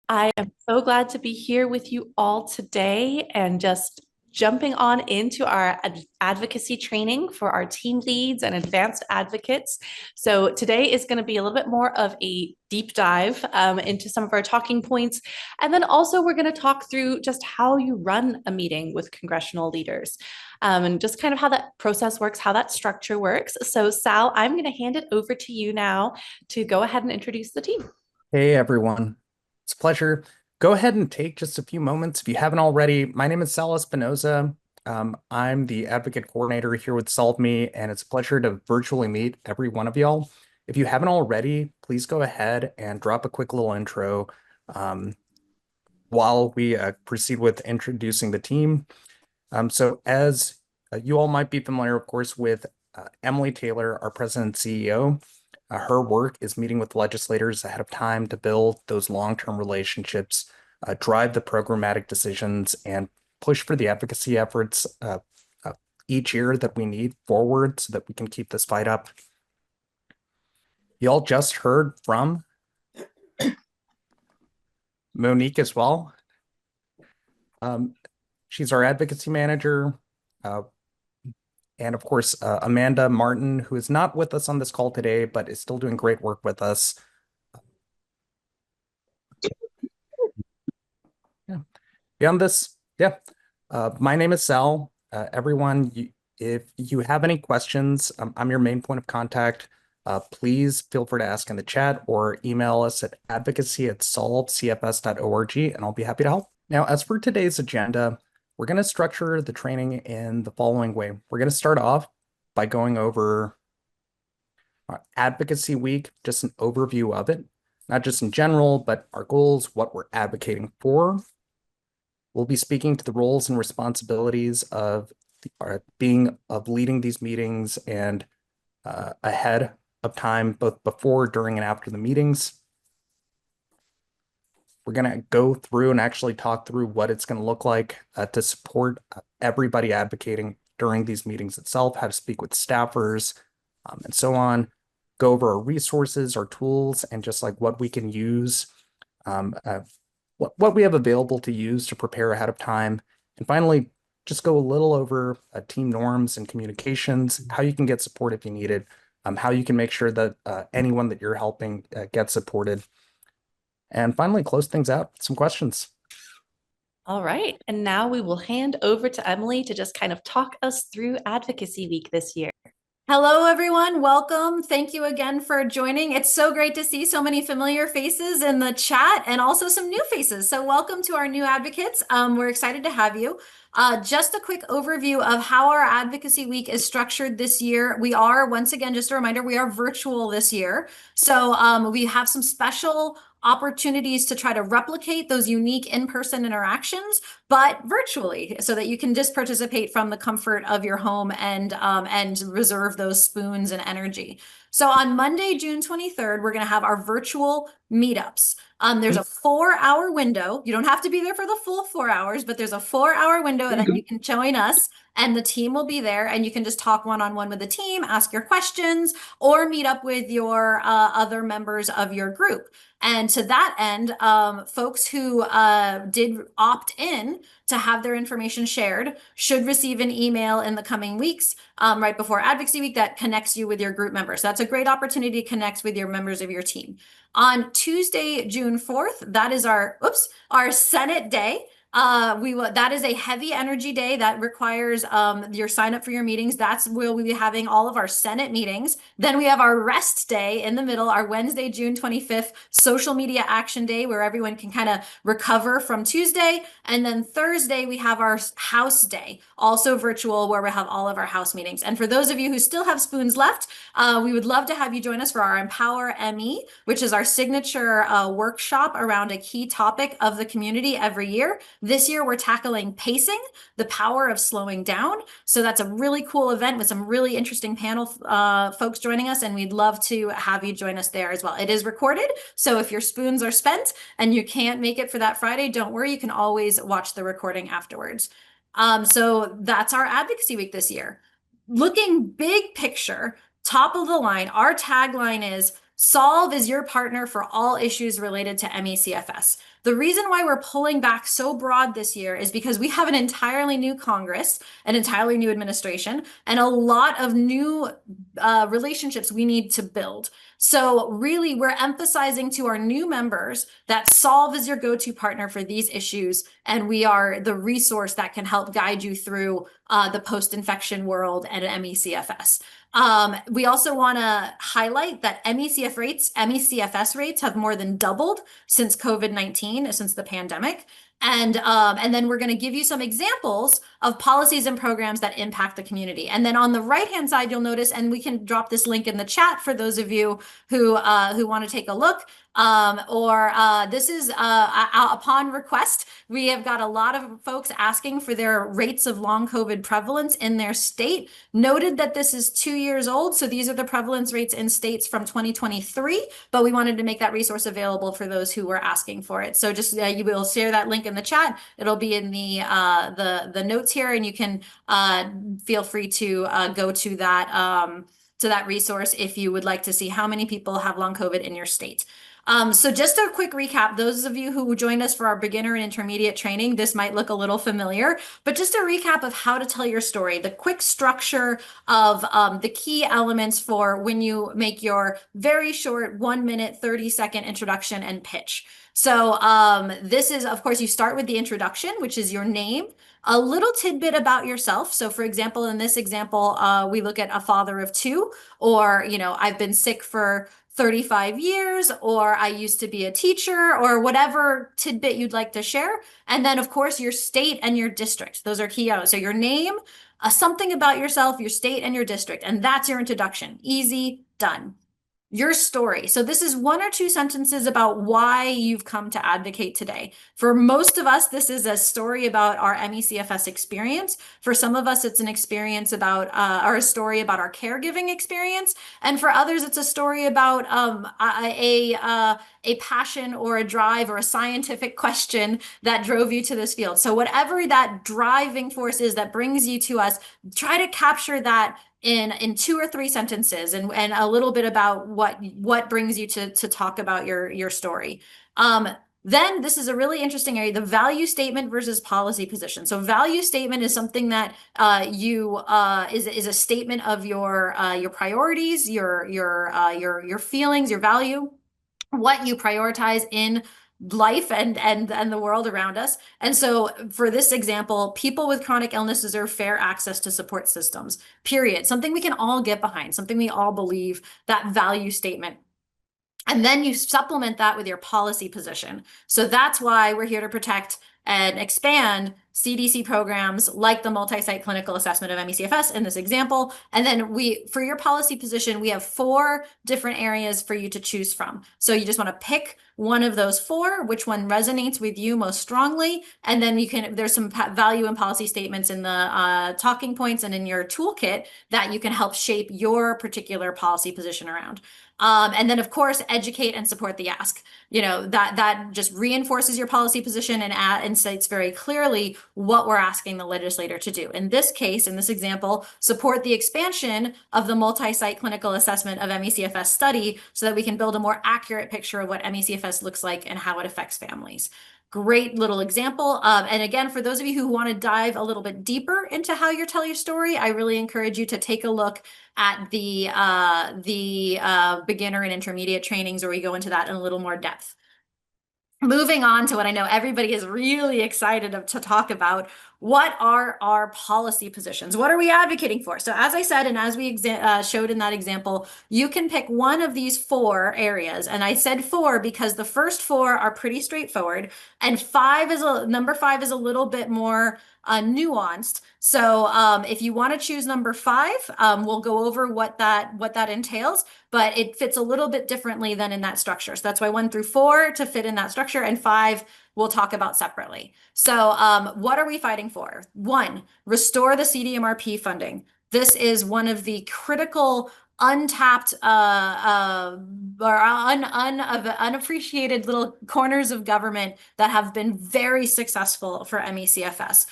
I am so glad to be here with you all today and just jumping on into our advocacy training for our team leads and advanced advocates. So today is going to be a little bit more of a deep dive into some of our talking points. And then also we're going to talk through just how you run a meeting with congressional leaders. And just kind of how that process works, how that structure works. So Sal, I'm going to hand it over to you now to go ahead and introduce the team. Hey everyone, it's a pleasure. Go ahead and take just a few moments if you haven't already. My name is Sal Espinoza. I'm the advocate coordinator here with Solve Me, and it's a pleasure to virtually meet every one of y'all. If you haven't already, please go ahead and drop a quick little intro um, while we proceed with introducing the team. So as you all might be familiar, of course, with Emily Taylor, our president and CEO. Her work is meeting with legislators ahead of time to build those long-term relationships, drive the programmatic decisions, and push for the advocacy efforts uh, each year that we need forward so that we can keep this fight up. You all just heard from Monique as well. She's our advocacy manager. And of course, Amanda Martin, who is not with us on this call today, but is still doing great work with us. Yeah. Beyond this, yeah. My name is Sal. Everyone, if you have any questions, I'm your main point of contact. Please feel free to ask in the chat or email us at advocacy@solvecfs.org, and I'll be happy to help. Now, as for today's agenda, we're going to structure the training in the following way. We're going to start off by going over Advocacy Week, just an overview of it, not just in general, but our goals, what we're advocating for. We'll be speaking to the roles and responsibilities of leading these meetings and ahead of time, both before, during, and after the meetings. We're going to go through and actually talk through what it's going to look like to support everybody advocating during these meetings itself, how to speak with staffers, and so on. Go over our resources, our tools, and just like what we can use, what we have available to use to prepare ahead of time. And finally, just go a little over team norms and communications, how you can get support if you need it, how you can make sure that anyone that you're helping gets supported. And finally, close things out with some questions. All right. And now we will hand over to Emily to just kind of talk us through Advocacy Week this year. Hello, everyone. Welcome. Thank you again for joining. It's so great to see so many familiar faces in the chat and also some new faces. So welcome to our new advocates. We're excited to have you. Just a quick overview of how our Advocacy Week is structured this year. We are, once again, just a reminder, we are virtual this year. So we have some special opportunities to try to replicate those unique in-person interactions, but virtually, so that you can just participate from the comfort of your home and reserve those spoons and energy. So on Monday, June 23rd, we're going to have our virtual meetups. There's a 4-hour window. You don't have to be there for the full 4 hours, but there's a 4-hour window and then you can join us and the team will be there and you can just talk one-on-one with the team, ask your questions, or meet up with your other members of your group. And to that end, folks who did opt in to have their information shared should receive an email in the coming weeks, right before Advocacy Week, that connects you with your group members. So that's a great opportunity to connect with your members of your team. On Tuesday, June 4th, that is our Senate Day. That is a heavy energy day that requires your sign up for your meetings. That's where we'll be having all of our Senate meetings. Then we have our rest day in the middle, our Wednesday, June 25th, social media action day, where everyone can kind of recover from Tuesday. And then Thursday, we have our House Day, also virtual, where we have all of our House meetings. And for those of you who still have spoons left, we would love to have you join us for our Empower ME, which is our signature workshop around a key topic of the community every year. This year, we're tackling pacing, the power of slowing down. So that's a really cool event with some really interesting panel folks joining us, and we'd love to have you join us there as well. It is recorded, so if your spoons are spent and you can't make it for that Friday, don't worry, you can always watch the recording afterwards. So that's our Advocacy Week this year. Looking big picture, top of the line, our tagline is Solve is your partner for all issues related to ME/CFS. The reason why we're pulling back so broad this year is because we have an entirely new Congress, an entirely new administration, and a lot of new relationships we need to build. So really, we're emphasizing to our new members that Solve is your go-to partner for these issues, and we are the resource that can help guide you through the post-infection world and ME/CFS. We also want to highlight that ME/CFS rates have more than doubled since COVID-19, since the pandemic. And then we're going to give you some examples of policies and programs that impact the community. And then on the right-hand side, you'll notice, and we can drop this link in the chat for those of you who want to take a look. This is upon request. We have got a lot of folks asking for their rates of long COVID prevalence in their state. Noted that this is 2 years old, so these are the prevalence rates in states from 2023, but we wanted to make that resource available for those who were asking for it. So just you will share that link in the chat. It'll be in the notes here, and you can feel free to go to that resource if you would like to see how many people have long COVID in your state. So just a quick recap, those of you who joined us for our beginner and intermediate training, this might look a little familiar, but just a recap of how to tell your story, the quick structure of the key elements for when you make your very short 1 minute, 30-second introduction and pitch. So this is, of course, you start with the introduction, which is your name, a little tidbit about yourself. So for example, in this example, we look at a father of 2, or, I've been sick for 35 years, or I used to be a teacher, or whatever tidbit you'd like to share. And then of course, your state and your district. Those are key. So your name, something about yourself, your state and your district. And that's your introduction. Easy, done. Your story. So this is 1 or 2 sentences about why you've come to advocate today. For most of us, this is a story about our ME/CFS experience. For some of us, it's an experience about, or a story about our caregiving experience. And for others, it's a story about a passion or a drive or a scientific question that drove you to this field. So whatever that driving force is that brings you to us, try to capture that in 2 or 3 sentences, and a little bit about what brings you to talk about your story. Then this is a really interesting area, the value statement versus policy position. So value statement is something that is a statement of your priorities, your feelings, your value, what you prioritize in life and the world around us. And so for this example, people with chronic illness deserve fair access to support systems, period. Something we can all get behind, something we all believe, that value statement. And then you supplement that with your policy position. So that's why we're here to protect and expand CDC programs like the multi-site clinical assessment of ME/CFS in this example. And then for your policy position, we have 4 different areas for you to choose from. So you just want to pick one of those 4, which one resonates with you most strongly. And then there's some value and policy statements in the talking points and in your toolkit that you can help shape your particular policy position around. And then of course, educate and support the ask. That just reinforces your policy position and states very clearly what we're asking the legislator to do. In this case, in this example, support the expansion of the multi-site clinical assessment of ME/CFS study so that we can build a more accurate picture of what ME/CFS looks like and how it affects families. Great little example. And again, for those of you who want to dive a little bit deeper into how you tell your story, I really encourage you to take a look at the beginner and intermediate trainings where we go into that in a little more depth. Moving on to what I know everybody is really excited to talk about. What are our policy positions? What are we advocating for? So as I said, and as we showed in that example, you can pick one of these 4 areas. And I said 4 because the first 4 are pretty straightforward. And number 5 is a little bit more nuanced. So if you want to choose number 5, we'll go over what that entails, but it fits a little bit differently than in that structure. So that's why 1 through 4 to fit in that structure, and 5 we'll talk about separately. So what are we fighting for? 1, restore the CDMRP funding. This is one of the critical untapped or unappreciated little corners of government that have been very successful for MECFS.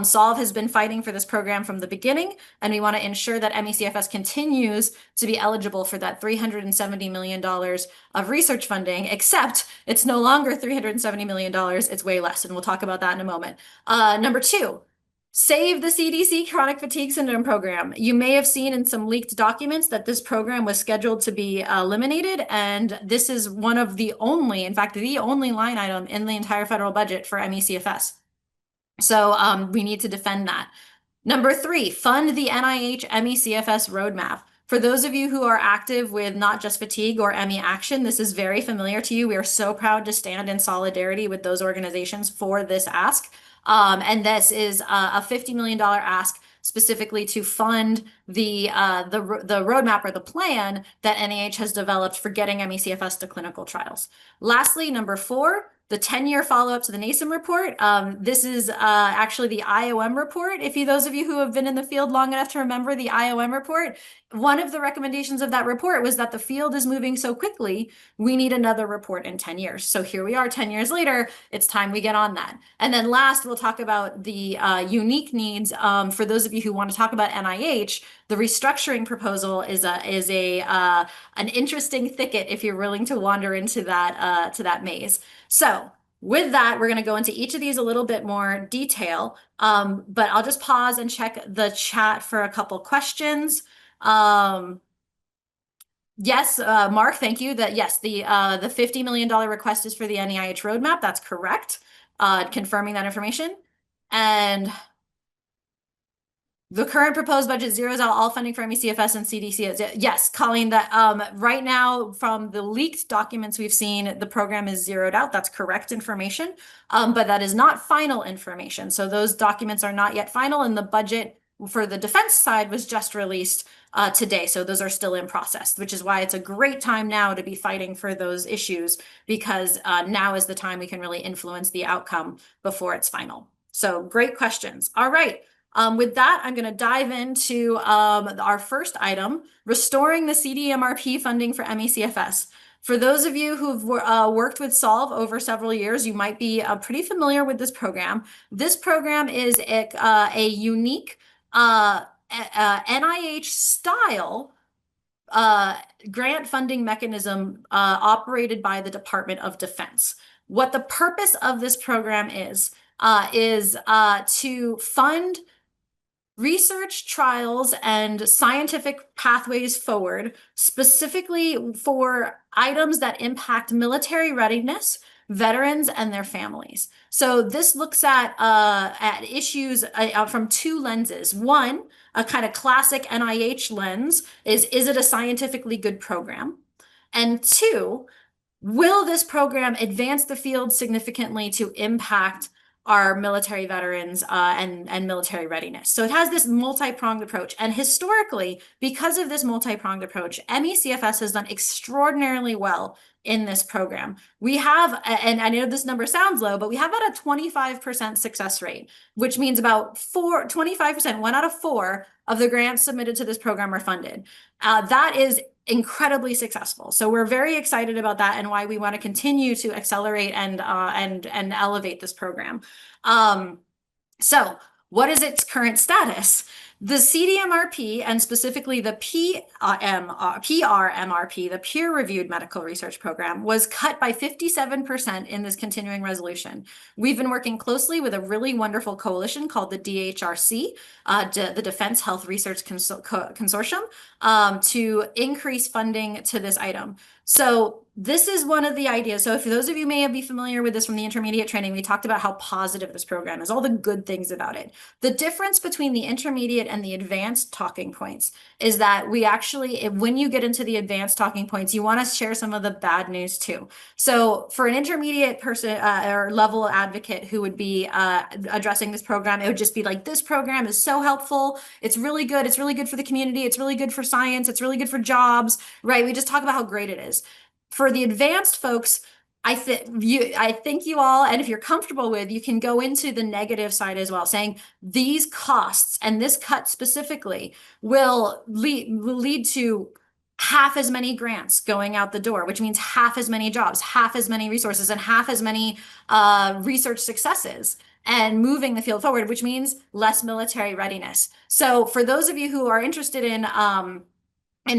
Solve has been fighting for this program from the beginning, and we want to ensure that MECFS continues to be eligible for that $370 million of research funding, except it's no longer $370 million, it's way less, and we'll talk about that in a moment. Number two, save the CDC chronic fatigue syndrome program. You may have seen in some leaked documents that this program was scheduled to be eliminated, and this is one of the only, in fact, the only line item in the entire federal budget for MECFS. So we need to defend that. Number three, fund the NIH MECFS roadmap. For those of you who are active with Not Just Fatigue or ME Action, this is very familiar to you. We are so proud to stand in solidarity with those organizations for this ask. And this is a $50 million ask specifically to fund the roadmap or the plan that NIH has developed for getting MECFS to clinical trials. Lastly, number four, the 10-year follow-up to the NASEM report. This is actually the IOM report. Those of you who have been in the field long enough to remember the IOM report, one of the recommendations of that report was that the field is moving so quickly, we need another report in 10 years. So here we are 10 years later, it's time we get on that. And then last, we'll talk about the unique needs. For those of you who want to talk about NIH, the restructuring proposal is an interesting thicket if you're willing to wander into that maze. So with that, we're going to go into each of these a little bit more detail, but I'll just pause and check the chat for a couple questions. Yes, Mark, thank you. Yes, the $50 million request is for the NIH roadmap. That's correct. Confirming that information. And the current proposed budget zeroes out all funding for MECFS and CDC. Yes, Colleen, that right now from the leaked documents we've seen, the program is zeroed out. That's correct information, but that is not final information. So those documents are not yet final, and the budget for the defense side was just released today. So those are still in process, which is why it's a great time now to be fighting for those issues, because now is the time we can really influence the outcome before it's final. So great questions. All right. With that, I'm going to dive into our first item, restoring the CDMRP funding for MECFS. For those of you who've worked with Solve over several years, you might be pretty familiar with this program. This program is a unique NIH-style grant funding mechanism operated by the Department of Defense. What the purpose of this program is to fund research, trials, and scientific pathways forward, specifically for items that impact military readiness, veterans, and their families. So this looks at issues from two lenses. One, a kind of classic NIH lens is it a scientifically good program? And two, will this program advance the field significantly to impact our military veterans and military readiness? So it has this multi-pronged approach. And historically, because of this multi-pronged approach, MECFS has done extraordinarily well in this program. We have, and I know this number sounds low, but we have about a 25% success rate, which means about 25%, 1 out of 4 of the grants submitted to this program are funded. That is incredibly successful. So we're very excited about that, and why we want to continue to accelerate and elevate this program. So what is its current status? The CDMRP, and specifically the PRMRP, the peer-reviewed medical research program, was cut by 57% in this continuing resolution. We've been working closely with a really wonderful coalition called the DHRC, the Defense Health Research Consortium, to increase funding to this item. So this is one of the ideas. So for those of you may be familiar with this from the intermediate training, we talked about how positive this program is, all the good things about it. The difference between the intermediate and the advanced talking points is that we actually, when you get into the advanced talking points, you want to share some of the bad news too. So for an intermediate person or level advocate who would be addressing this program, it would just be like, this program is so helpful. It's really good. It's really good for the community. It's really good for science. It's really good for jobs, right? We just talk about how great it is. For the advanced folks, I think you all, and if you're comfortable with, you can go into the negative side as well, saying these costs and this cut specifically will lead to half as many grants going out the door, which means half as many jobs, half as many resources, and half as many research successes, and moving the field forward, which means less military readiness. So for those of you who are interested in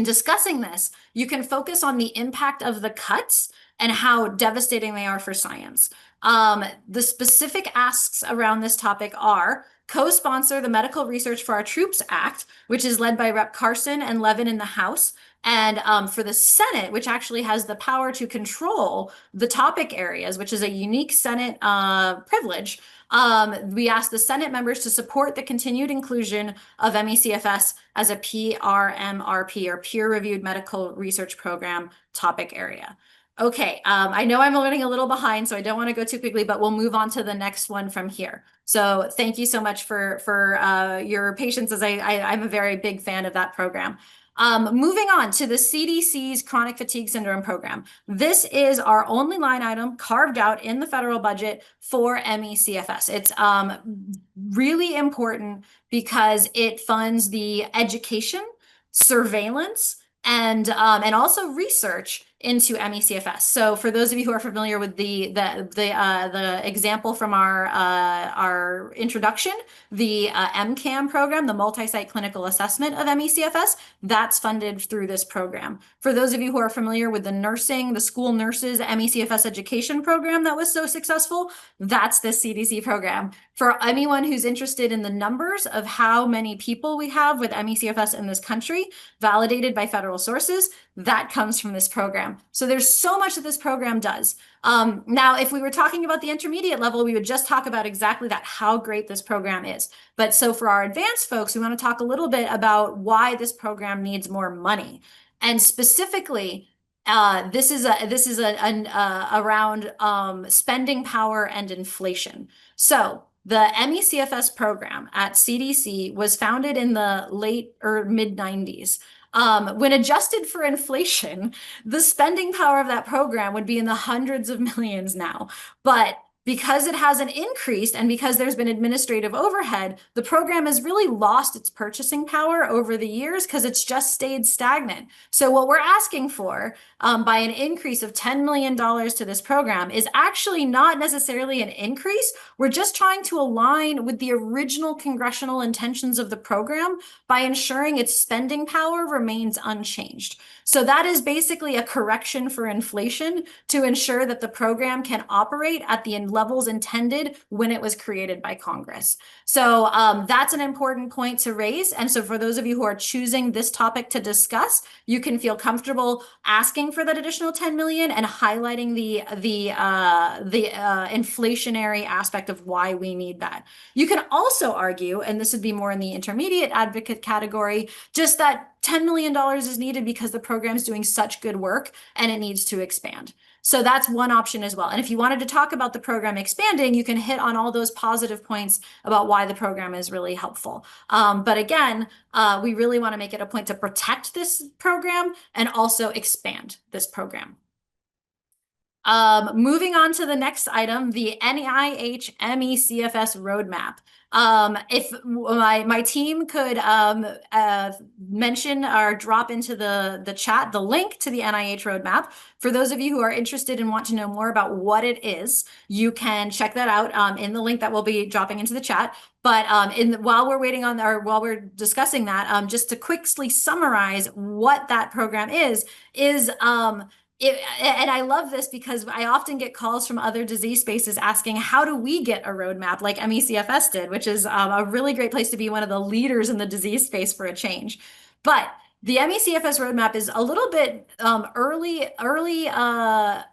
discussing this, you can focus on the impact of the cuts and how devastating they are for science. The specific asks around this topic are co-sponsor the Medical Research for Our Troops Act, which is led by Rep. Carson and Levin in the House. And for the Senate, which actually has the power to control the topic areas, which is a unique Senate privilege, we asked the Senate members to support the continued inclusion of MECFS as a PRMRP, or peer-reviewed medical research program topic area. Okay, I know I'm running a little behind, so I don't want to go too quickly, but we'll move on to the next one from here. So thank you so much for your patience, as I'm a very big fan of that program. Moving on to the CDC's Chronic Fatigue Syndrome program. This is our only line item carved out in the federal budget for MECFS. It's really important because it funds the education, surveillance, and also research into MECFS. So for those of you who are familiar with the example from our introduction, the MCAM program, the multi-site clinical assessment of MECFS, that's funded through this program. For those of you who are familiar with the nursing, the school nurses MECFS education program that was so successful, that's the CDC program. For anyone who's interested in the numbers of how many people we have with MECFS in this country, validated by federal sources, that comes from this program. So there's so much that this program does. Now, if we were talking about the intermediate level, we would just talk about exactly that, how great this program is. But so for our advanced folks, we want to talk a little bit about why this program needs more money. And specifically, this is around spending power and inflation. So the MECFS program at CDC was founded in the late or mid 90s. When adjusted for inflation, the spending power of that program would be in the hundreds of millions now. But because it hasn't increased and because there's been administrative overhead, the program has really lost its purchasing power over the years because it's just stayed stagnant. So what we're asking for by an increase of $10 million to this program is actually not necessarily an increase. We're just trying to align with the original congressional intentions of the program by ensuring its spending power remains unchanged. So that is basically a correction for inflation to ensure that the program can operate at the levels intended when it was created by Congress. So that's an important point to raise. And so for those of you who are choosing this topic to discuss, you can feel comfortable asking for that additional 10 million and highlighting the inflationary aspect of why we need that. You can also argue, and this would be more in the intermediate advocate category, just that $10 million is needed because the program is doing such good work and it needs to expand. So that's one option as well. And if you wanted to talk about the program expanding, you can hit on all those positive points about why the program is really helpful. But again, we really want to make it a point to protect this program and also expand this program. Moving on to the next item, the NIH MECFS roadmap. If my team could mention or drop into the chat the link to the NIH roadmap. For those of you who are interested and want to know more about what it is, you can check that out in the link that will be dropping into the chat. But while we're waiting on, or while we're discussing that, just to quickly summarize what that program is and I love this because I often get calls from other disease spaces asking, how do we get a roadmap like MECFS did, which is a really great place to be one of the leaders in the disease space for a change. But the MECFS roadmap is a little bit early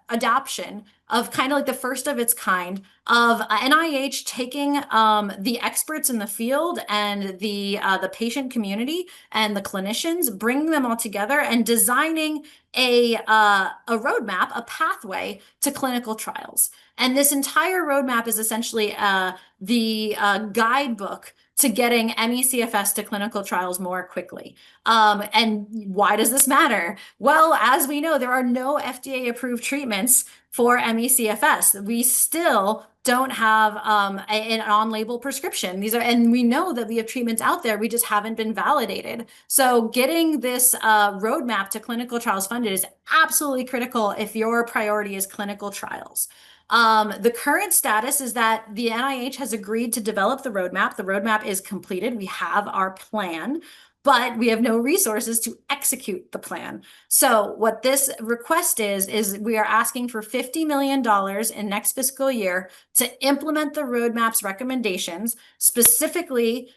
adoption of kind of like the first of its kind of NIH taking the experts in the field and the patient community and the clinicians, bringing them all together and designing a roadmap, a pathway to clinical trials. And this entire roadmap is essentially the guidebook to getting MECFS to clinical trials more quickly. And why does this matter? Well, as we know, there are no FDA-approved treatments for MECFS. We still don't have an on-label prescription. These are, and we know that we have treatments out there, we just haven't been validated. So getting this roadmap to clinical trials funded is absolutely critical if your priority is clinical trials. The current status is that the NIH has agreed to develop the roadmap. The roadmap is completed. We have our plan, but we have no resources to execute the plan. So what this request is we are asking for $50 million in next fiscal year to implement the roadmap's recommendations, specifically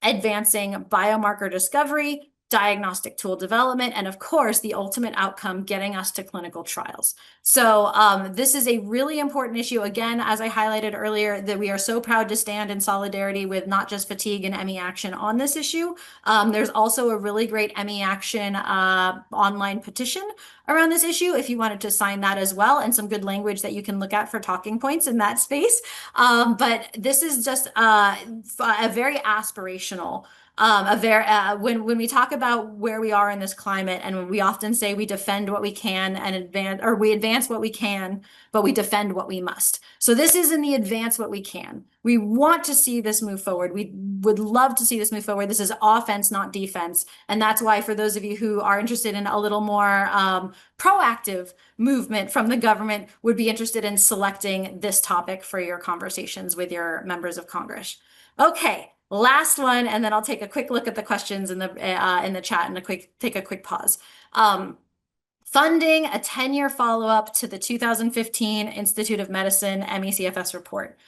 advancing biomarker discovery, diagnostic tool development, and of course, the ultimate outcome, getting us to clinical trials. So this is a really important issue. Again, as I highlighted earlier, that we are so proud to stand in solidarity with not just Fatigue and ME Action on this issue. There's also a really great ME Action online petition around this issue if you wanted to sign that as well, and some good language that you can look at for talking points in that space. But this is just a very aspirational when we talk about where we are in this climate, and we often say we defend what we can and advance what we can, but we defend what we must. So this is in the advance what we can. We want to see this move forward. We would love to see this move forward. This is offense, not defense. And that's why, for those of you who are interested in a little more proactive movement from the government, would be interested in selecting this topic for your conversations with your members of Congress. Okay. Last one, and then I'll take a quick look at the questions in the chat and take a quick pause. Funding a 10-year follow-up to the 2015 Institute of Medicine MECFS report.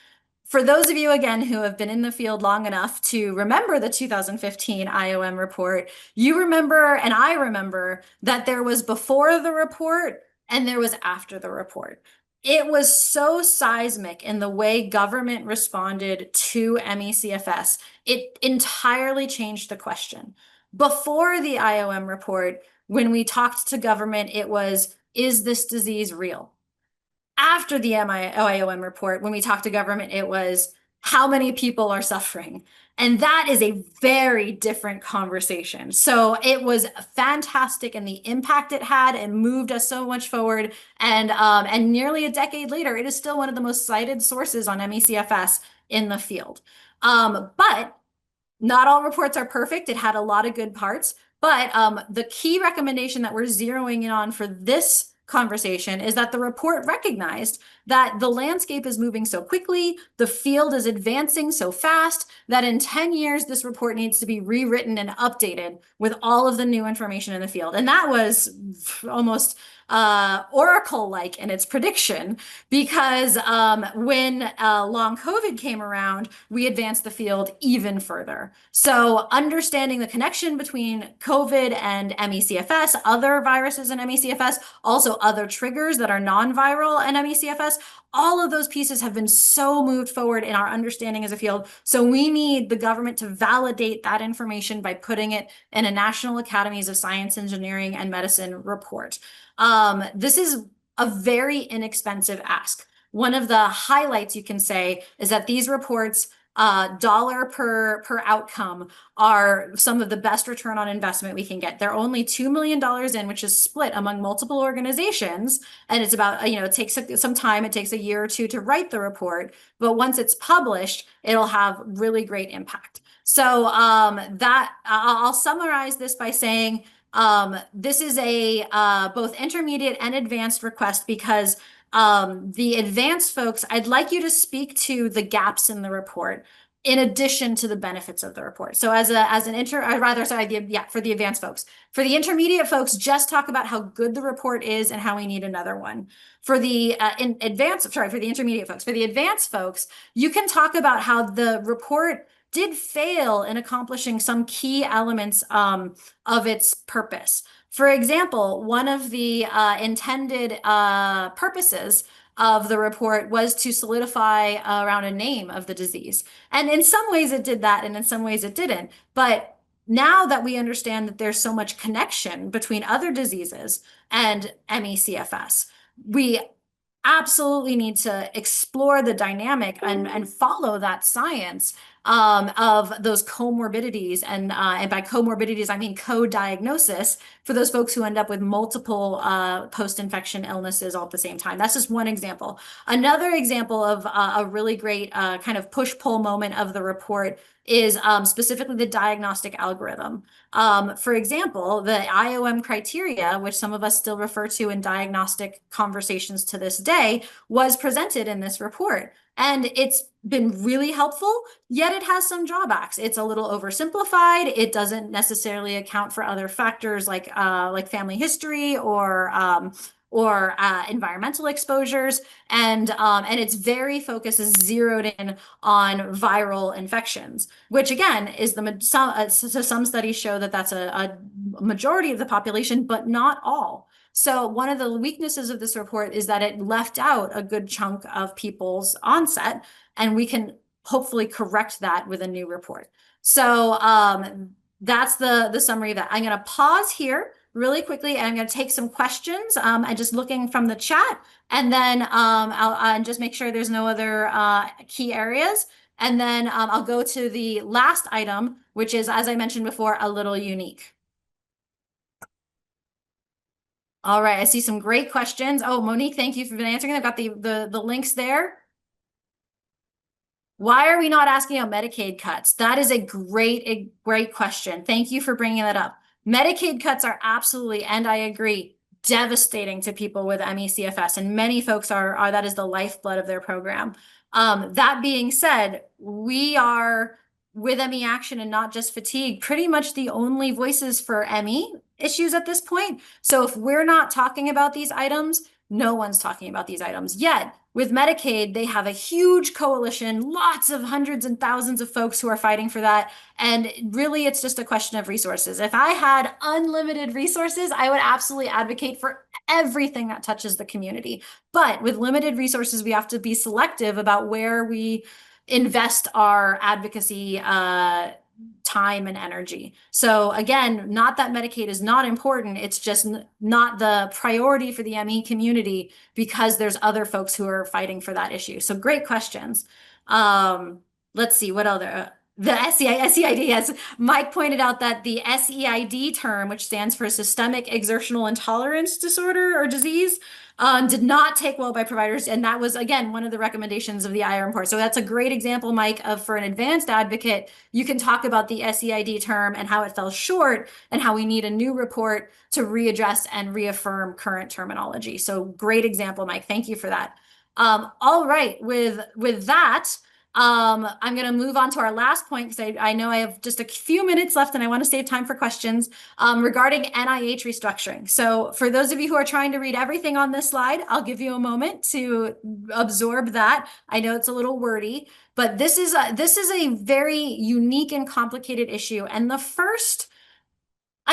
For those of you, again, who have been in the field long enough to remember the 2015 IOM report, you remember, and I remember, that there was before the report and there was after the report. It was so seismic in the way government responded to MECFS. It entirely changed the question. Before the IOM report, when we talked to government, it was, is this disease real? After the IOM report, when we talked to government, it was, how many people are suffering? And that is a very different conversation. So it was fantastic, and the impact it had, and moved us so much forward. And nearly a decade later, it is still one of the most cited sources on MECFS in the field. But not all reports are perfect. It had a lot of good parts. But the key recommendation that we're zeroing in on for this conversation is that the report recognized that the landscape is moving so quickly, the field is advancing so fast, that in 10 years, this report needs to be rewritten and updated with all of the new information in the field. And that was almost Oracle-like in its prediction, because when long COVID came around, we advanced the field even further. So understanding the connection between COVID and MECFS, other viruses in MECFS, also other triggers that are non-viral and MECFS, all of those pieces have been so moved forward in our understanding as a field. So we need the government to validate that information by putting it in a National Academies of Science, Engineering, and Medicine report. This is a very inexpensive ask. One of the highlights, you can say, is that these reports, dollar per outcome, are some of the best return on investment we can get. They're only $2 million in, which is split among multiple organizations. And it's about, it takes some time. It takes a year or two to write the report. But once it's published, it'll have really great impact. So I'll summarize this by saying, this is a both intermediate and advanced request, because the advanced folks, I'd like you to speak to the gaps in the report in addition to the benefits of the report. So for the advanced folks. For the intermediate folks, just talk about how good the report is and how we need another one. For the for the intermediate folks. For the advanced folks, you can talk about how the report did fail in accomplishing some key elements of its purpose. For example, one of the intended purposes of the report was to solidify around a name of the disease. And in some ways it did that, and in some ways it didn't. But now that we understand that there's so much connection between other diseases and MECFS, we absolutely need to explore the dynamic and follow that science of those comorbidities. And by comorbidities, I mean co-diagnosis for those folks who end up with multiple post-infection illnesses all at the same time. That's just one example. Another example of a really great kind of push-pull moment of the report is specifically the diagnostic algorithm. For example, the IOM criteria, which some of us still refer to in diagnostic conversations to this day, was presented in this report. And it's been really helpful, yet it has some drawbacks. It's a little oversimplified. It doesn't necessarily account for other factors like family history or environmental exposures, and its very focus is zeroed in on viral infections, which again is some studies show that that's a majority of the population, but not all. So one of the weaknesses of this report is that it left out a good chunk of people's onset, and we can hopefully correct that with a new report. So that's the summary of that. I'm going to pause here really quickly, and I'm going to take some questions. I'm just looking from the chat, and then I'll just make sure there's no other key areas. And then I'll go to the last item, which is, as I mentioned before, a little unique. All right, I see some great questions. Oh, Monique, thank you for answering. I've got the links there. Why are we not asking about Medicaid cuts? That is a great question. Thank you for bringing that up. Medicaid cuts are absolutely, and I agree, devastating to people with ME/CFS, and many folks are that is the lifeblood of their program. That being said, we are with ME Action and Not Just Fatigue pretty much the only voices for ME issues at this point. So if we're not talking about these items, no one's talking about these items yet. With Medicaid, they have a huge coalition, lots of hundreds and thousands of folks who are fighting for that. And really, it's just a question of resources. If I had unlimited resources, I would absolutely advocate for everything that touches the community. But with limited resources, we have to be selective about where we invest our advocacy time and energy. So again, not that Medicaid is not important, it's just not the priority for the ME community because there's other folks who are fighting for that issue. So great questions. Let's see, what other? The SEID, yes. Mike pointed out that the SEID term, which stands for Systemic Exertional Intolerance Disorder or Disease, did not take well by providers. And that was, again, one of the recommendations of the IR report. So that's a great example, Mike, of for an advanced advocate, you can talk about the SEID term and how it fell short and how we need a new report to readdress and reaffirm current terminology. So great example, Mike. Thank you for that. All right, with that, I'm going to move on to our last point because I know I have just a few minutes left and I want to save time for questions regarding NIH restructuring. So for those of you who are trying to read everything on this slide, I'll give you a moment to absorb that. I know it's a little wordy, but this is a very unique and complicated issue. And I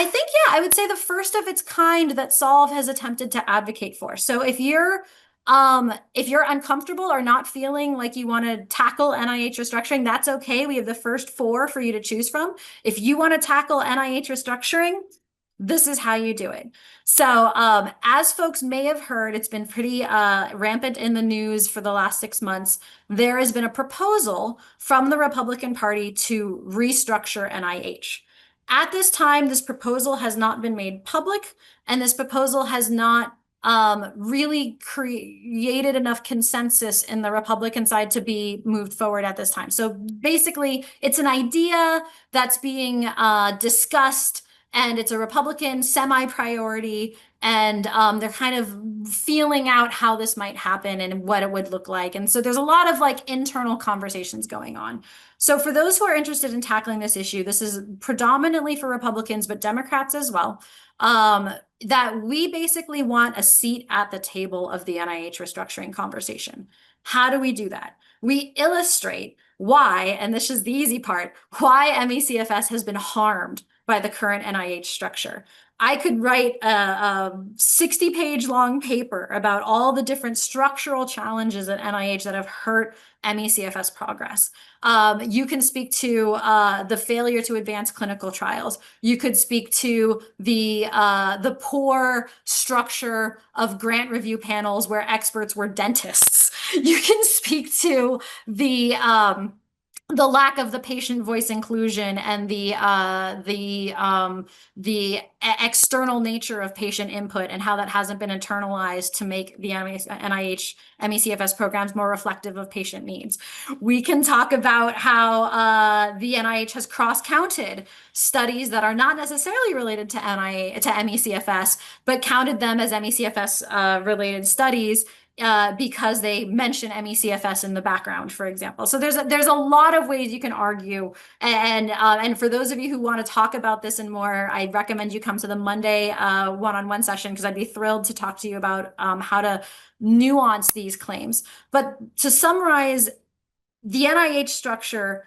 think, yeah, I would say the first of its kind that Solve has attempted to advocate for. So if you're uncomfortable or not feeling like you want to tackle NIH restructuring, that's okay. We have the first 4 for you to choose from. If you want to tackle NIH restructuring, this is how you do it. So as folks may have heard, it's been pretty rampant in the news for the last 6 months. There has been a proposal from the Republican Party to restructure NIH. At this time, this proposal has not been made public, and this proposal has not really created enough consensus in the Republican side to be moved forward at this time. So basically, it's an idea that's being discussed, and it's a Republican semi-priority, and they're kind of feeling out how this might happen and what it would look like. And so there's a lot of like internal conversations going on. So for those who are interested in tackling this issue, this is predominantly for Republicans, but Democrats as well, that we basically want a seat at the table of the NIH restructuring conversation. How do we do that? We illustrate why, and this is the easy part, why ME/CFS has been harmed by the current NIH structure. I could write a 60-page long paper about all the different structural challenges at NIH that have hurt ME/CFS progress. You can speak to the failure to advance clinical trials. You could speak to the poor structure of grant review panels where experts were dentists. You can speak to the the lack of the patient voice inclusion and the external nature of patient input and how that hasn't been internalized to make the NIH MECFS programs more reflective of patient needs. We can talk about how the NIH has cross-counted studies that are not necessarily related to MECFS, but counted them as MECFS related studies because they mention MECFS in the background, for example. So there's a lot of ways you can argue, and for those of you who want to talk about this and more, I recommend you come to the Monday one-on-one session, because I'd be thrilled to talk to you about how to nuance these claims. But to summarize, the NIH structure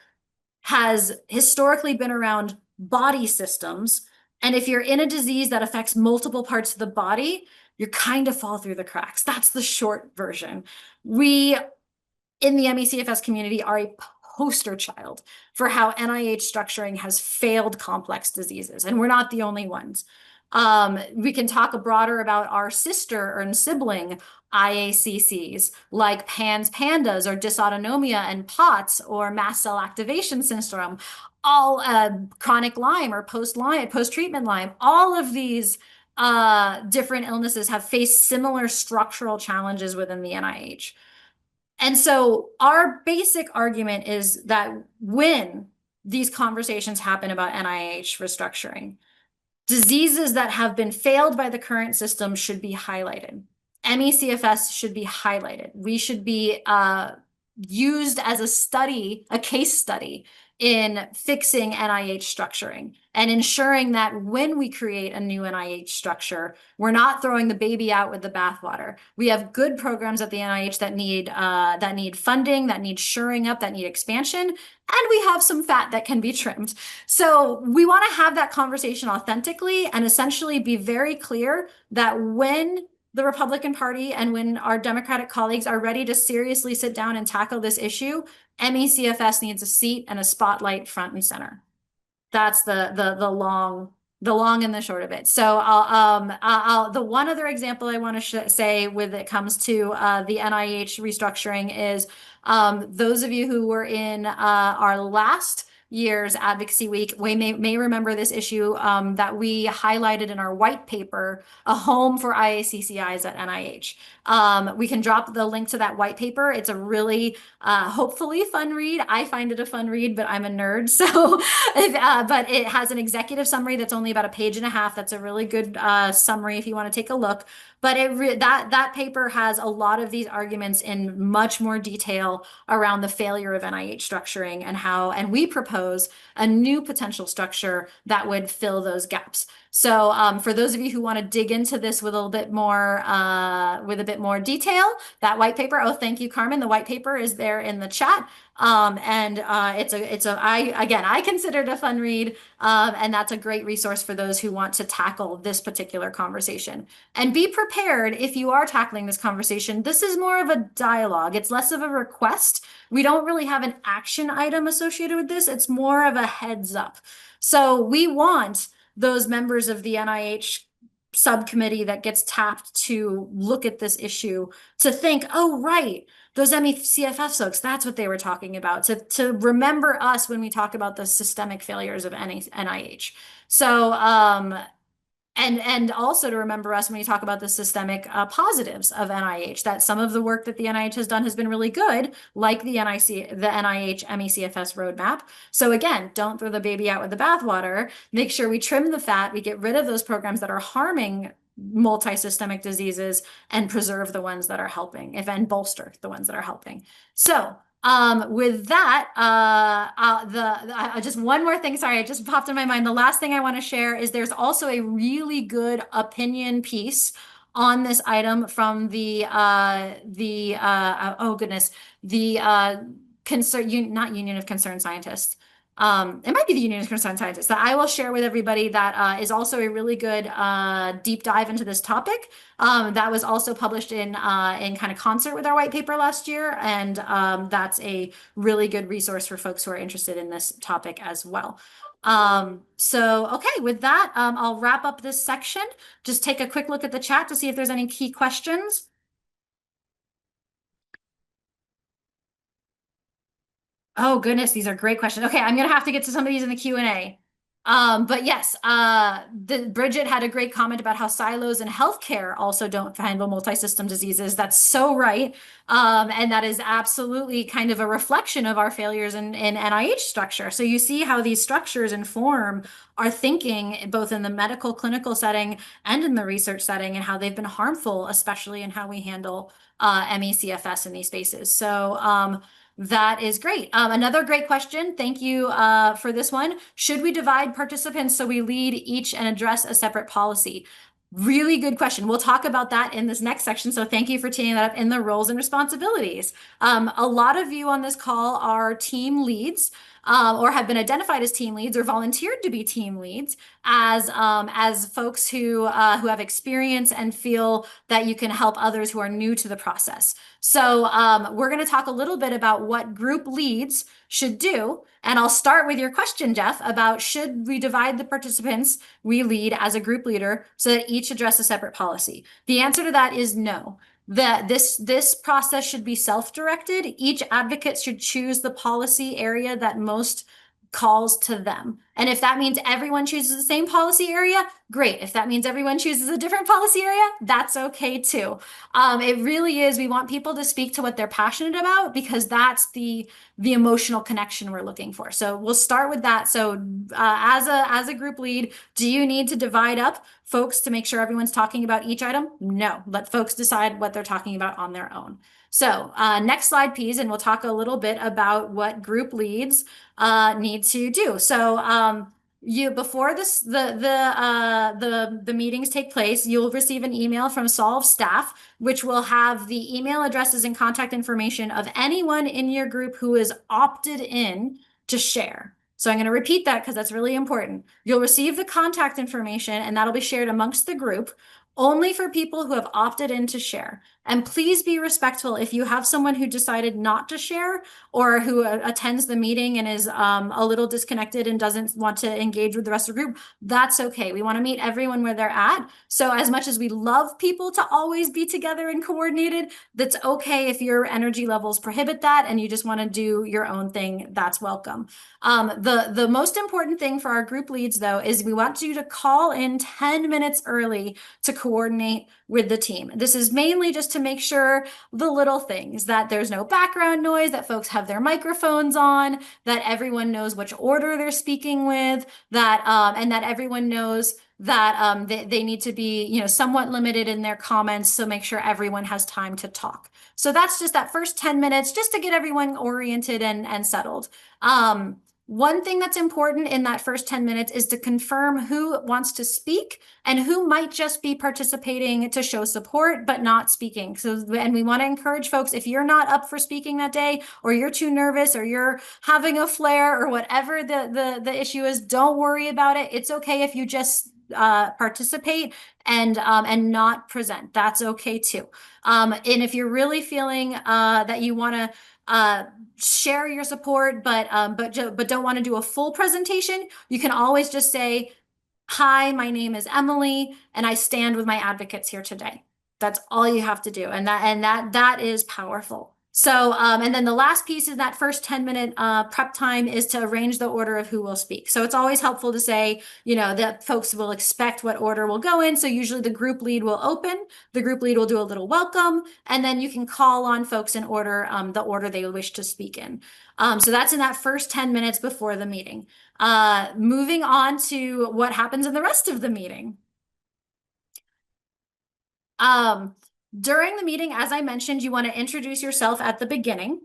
has historically been around body systems, and if you're in a disease that affects multiple parts of the body, you kind of fall through the cracks. That's the short version. We in the MECFS community are a poster child for how NIH structuring has failed complex diseases, and we're not the only ones. We can talk broader about our sister and sibling IACCs like PANS PANDAS or dysautonomia and POTS or mast cell activation syndrome, all chronic Lyme or post-treatment Lyme. All of these different illnesses have faced similar structural challenges within the NIH. And so our basic argument is that when these conversations happen about NIH restructuring, diseases that have been failed by the current system should be highlighted. MECFS should be highlighted. We should be used as a case study in fixing NIH structuring and ensuring that when we create a new NIH structure, we're not throwing the baby out with the bathwater. We have good programs at the NIH that need funding, that need shoring up, that need expansion, and we have some fat that can be trimmed. So we want to have that conversation authentically and essentially be very clear that when the Republican Party and when our Democratic colleagues are ready to seriously sit down and tackle this issue, MECFS needs a seat and a spotlight front and center. That's the long and the short of it. So the one other example I want to say when it comes to the NIH restructuring is those of you who were in our last year's Advocacy Week may remember this issue that we highlighted in our white paper, A Home for IACCIs at NIH. We can drop the link to that white paper. It's a really hopefully fun read. I find it a fun read, but I'm a nerd. So, but it has an executive summary that's only about a page and a half. That's a really good summary if you want to take a look. But that paper has a lot of these arguments in much more detail around the failure of NIH structuring and we propose a new potential structure that would fill those gaps. So for those of you who want to dig into this with a bit more detail, that white paper. Oh, thank you, Carmen. The white paper is there in the chat. I consider it a fun read, and that's a great resource for those who want to tackle this particular conversation. And be prepared if you are tackling this conversation. This is more of a dialogue. It's less of a request. We don't really have an action item associated with this. It's more of a heads up. So we want those members of the NIH subcommittee that gets tapped to look at this issue to think, oh, right, those MECFS folks, that's what they were talking about, to remember us when we talk about the systemic failures of NIH. So, and also to remember us when we talk about the systemic positives of NIH, that some of the work that the NIH has done has been really good, like the NIH MECFS roadmap. So again, don't throw the baby out with the bathwater. Make sure we trim the fat, we get rid of those programs that are harming multi-systemic diseases and preserve the ones that are helping, and bolster the ones that are helping. So with that, just one more thing, sorry, it just popped in my mind. The last thing I want to share is there's also a really good opinion piece on this item from the not Union of Concerned Scientists. It might be the Union of Concerned Scientists that I will share with everybody that is also a really good deep dive into this topic. That was also published in kind of concert with our white paper last year. And that's a really good resource for folks who are interested in this topic as well. Okay, with that, I'll wrap up this section. Just take a quick look at the chat to see if there's any key questions. Oh goodness, these are great questions. Okay, I'm gonna have to get to some of these in the Q&A. But yes, Bridget had a great comment about how silos in healthcare also don't handle multi-system diseases. That's so right. And that is absolutely kind of a reflection of our failures in NIH structure. So you see how these structures inform our thinking, both in the medical clinical setting and in the research setting, and how they've been harmful, especially in how we handle MECFS in these spaces. So that is great. Another great question. Thank you for this one. Should we divide participants so we lead each and address a separate policy? Really good question. We'll talk about that in this next section. So thank you for teeing that up in the roles and responsibilities. A lot of you on this call are team leads. Or have been identified as team leads or volunteered to be team leads as folks who have experience and feel that you can help others who are new to the process. So we're going to talk a little bit about what group leads should do. And I'll start with your question, Jeff, about should we divide the participants we lead as a group leader so that each address a separate policy? The answer to that is no. That this process should be self-directed. Each advocate should choose the policy area that most calls to them. And if that means everyone chooses the same policy area, great. If that means everyone chooses a different policy area, that's okay too. It really is. We want people to speak to what they're passionate about because that's the emotional connection we're looking for. So we'll start with that. So as a group lead, do you need to divide up folks to make sure everyone's talking about each item? No, let folks decide what they're talking about on their own. So next slide, please, and we'll talk a little bit about what group leads need to do. So you before this the meetings take place, you'll receive an email from Solve staff, which will have the email addresses and contact information of anyone in your group who is opted in to share. So I'm going to repeat that because that's really important. You'll receive the contact information and that'll be shared amongst the group only for people who have opted in to share. And please be respectful if you have someone who decided not to share or who attends the meeting and is a little disconnected and doesn't want to engage with the rest of the group. That's okay. We want to meet everyone where they're at. So as much as we love people to always be together and coordinated, that's okay if your energy levels prohibit that and you just want to do your own thing, that's welcome. The most important thing for our group leads, though, is we want you to call in 10 minutes early to coordinate with the team. This is mainly just to make sure the little things, that there's no background noise, that folks have their microphones on, that everyone knows which order they're speaking with, that and that everyone knows that they need to be, somewhat limited in their comments. So make sure everyone has time to talk. So that's just that first 10 minutes just to get everyone oriented and settled. One thing that's important in that first 10 minutes is to confirm who wants to speak and who might just be participating to show support, but not speaking. And we want to encourage folks, if you're not up for speaking that day, or you're too nervous, or you're having a flare, or whatever the issue is, don't worry about it. It's okay if you just participate and not present. That's okay too. And if you're really feeling that you want to share your support, but don't want to do a full presentation, you can always just say, "Hi, my name is Emily, and I stand with my advocates here today." That's all you have to do, and that is powerful. So, and then the last piece is that first 10-minute prep time is to arrange the order of who will speak. So it's always helpful to say, that folks will expect what order will go in. So usually the group lead will open, the group lead will do a little welcome, and then you can call on folks in order, the order they wish to speak in. So that's in that first 10 minutes before the meeting. Moving on to what happens in the rest of the meeting. During the meeting, as I mentioned, you want to introduce yourself at the beginning.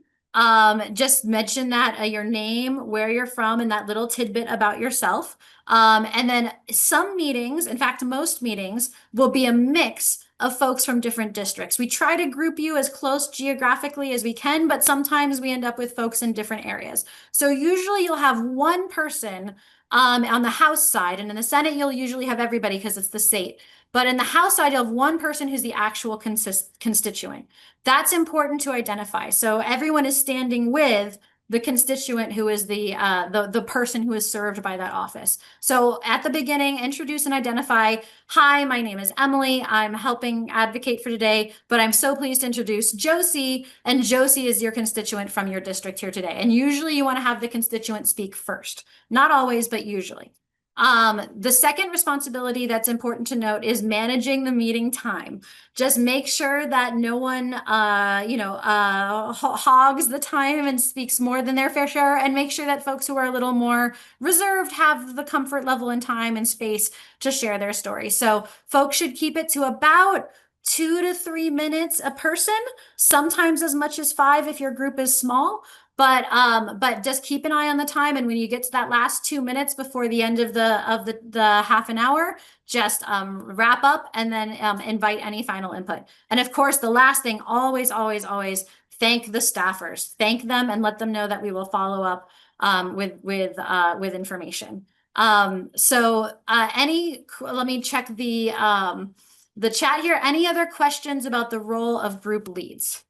Just mention that your name, where you're from, and that little tidbit about yourself. And then some meetings, in fact, most meetings, will be a mix of folks from different districts. We try to group you as close geographically as we can, but sometimes we end up with folks in different areas. So usually you'll have one person on the House side, and in the Senate, you'll usually have everybody because it's the state. But in the House side, you'll have one person who's the actual constituent. That's important to identify. So everyone is standing with the constituent who is the person who is served by that office. So at the beginning, introduce and identify, hi, my name is Emily. I'm helping advocate for today, but I'm so pleased to introduce Josie, and Josie is your constituent from your district here today. And usually you want to have the constituent speak first. Not always, but usually. The second responsibility that's important to note is managing the meeting time. Just make sure that no one, hogs the time and speaks more than their fair share, and make sure that folks who are a little more reserved have the comfort level and time and space to share their story. So folks should keep it to about 2 to 3 minutes a person, sometimes as much as 5 if your group is small. But just keep an eye on the time, and when you get to that last 2 minutes before the end of the half an hour, just wrap up and then invite any final input. And of course, the last thing, always, always, always thank the staffers. Thank them and let them know that we will follow up with information. Let me check the chat here. Any other questions about the role of group leads?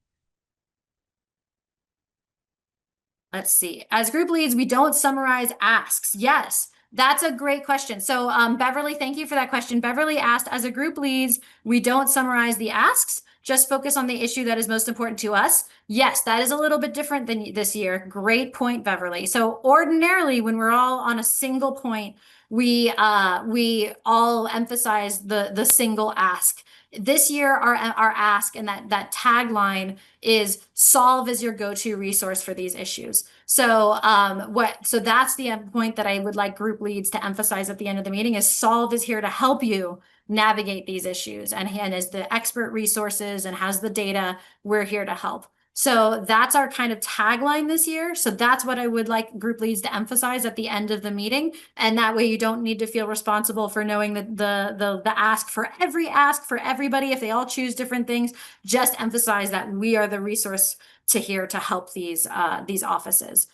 Let's see. As group leads, we don't summarize asks. Yes, that's a great question. So Beverly, thank you for that question. Beverly asked, as a group leads, we don't summarize the asks, just focus on the issue that is most important to us. Yes, that is a little bit different than this year. Great point, Beverly. So ordinarily, when we're all on a single point, we all emphasize the single ask. This year, our ask and that tagline is solve as your go-to resource for these issues. So that's the point that I would like group leads to emphasize at the end of the meeting is solve is here to help you navigate these issues, and as the expert resources and has the data, we're here to help. So that's our kind of tagline this year. So that's what I would like group leads to emphasize at the end of the meeting. And that way you don't need to feel responsible for knowing the ask for everybody. If they all choose different things, just emphasize that we are the resource here to help these offices.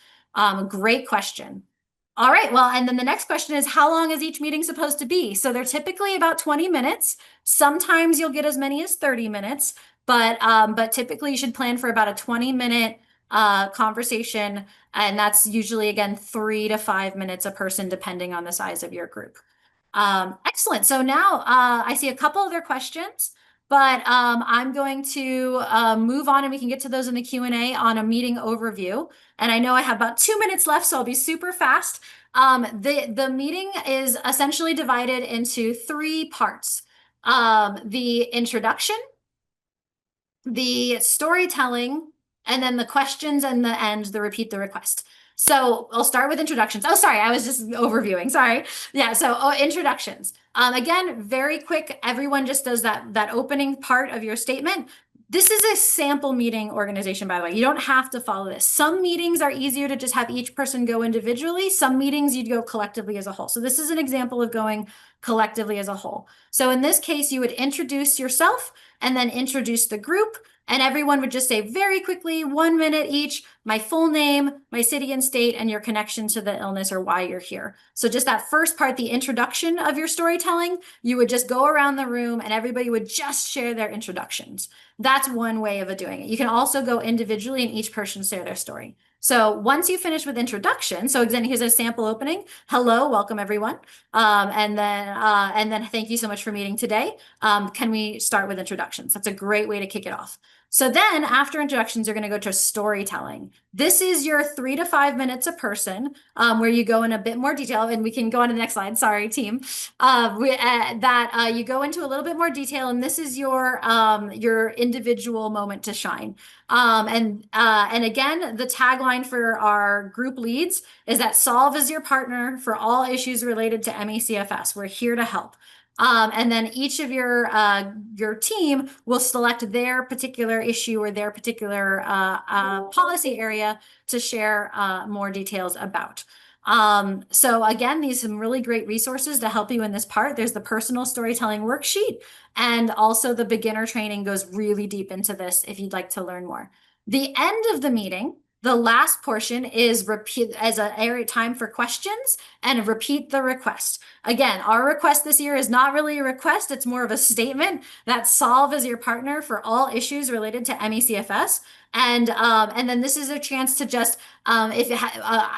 Great question. All right, well, and then the next question is, how long is each meeting supposed to be? So they're typically about 20 minutes. Sometimes you'll get as many as 30 minutes. But typically you should plan for about a 20-minute conversation, and that's usually, again, 3 to 5 minutes a person, depending on the size of your group. Excellent. So now I see a couple other questions, but I'm going to move on, and we can get to those in the Q&A on a meeting overview. And I know I have about 2 minutes left, so I'll be super fast. The meeting is essentially divided into 3 parts. The introduction, the storytelling, and then the questions, and the end, the repeat the request. So I'll start with introductions. Oh, sorry, I was just overviewing. Sorry. Yeah, so introductions. Again, very quick. Everyone just does that opening part of your statement. This is a sample meeting organization, by the way. You don't have to follow this. Some meetings are easier to just have each person go individually. Some meetings you'd go collectively as a whole. So this is an example of going collectively as a whole. So in this case, you would introduce yourself and then introduce the group. And everyone would just say very quickly, 1 minute each, my full name, my city and state, and your connection to the illness or why you're here. So just that first part, the introduction of your storytelling, you would just go around the room and everybody would just share their introductions. That's one way of doing it. You can also go individually and each person share their story. So once you finish with introduction, so again, here's a sample opening. Hello, welcome everyone. And then thank you so much for meeting today. Can we start with introductions? That's a great way to kick it off. So then after introductions, you're going to go to storytelling. This is your 3 to 5 minutes a person, where you go in a bit more detail, and we can go on to the next slide. Sorry, team. You go into a little bit more detail, and this is your individual moment to shine. And again, the tagline for our group leads is that solve is your partner for all issues related to MECFS. We're here to help. And then each of your team will select their particular issue or their particular policy area to share more details about. So again, these are some really great resources to help you in this part. There's the personal storytelling worksheet, and also the beginner training goes really deep into this if you'd like to learn more. The end of the meeting, the last portion is repeat as an area time for questions and repeat the request. Again, our request this year is not really a request. It's more of a statement that solve is your partner for all issues related to MECFS. And then this is a chance to just if it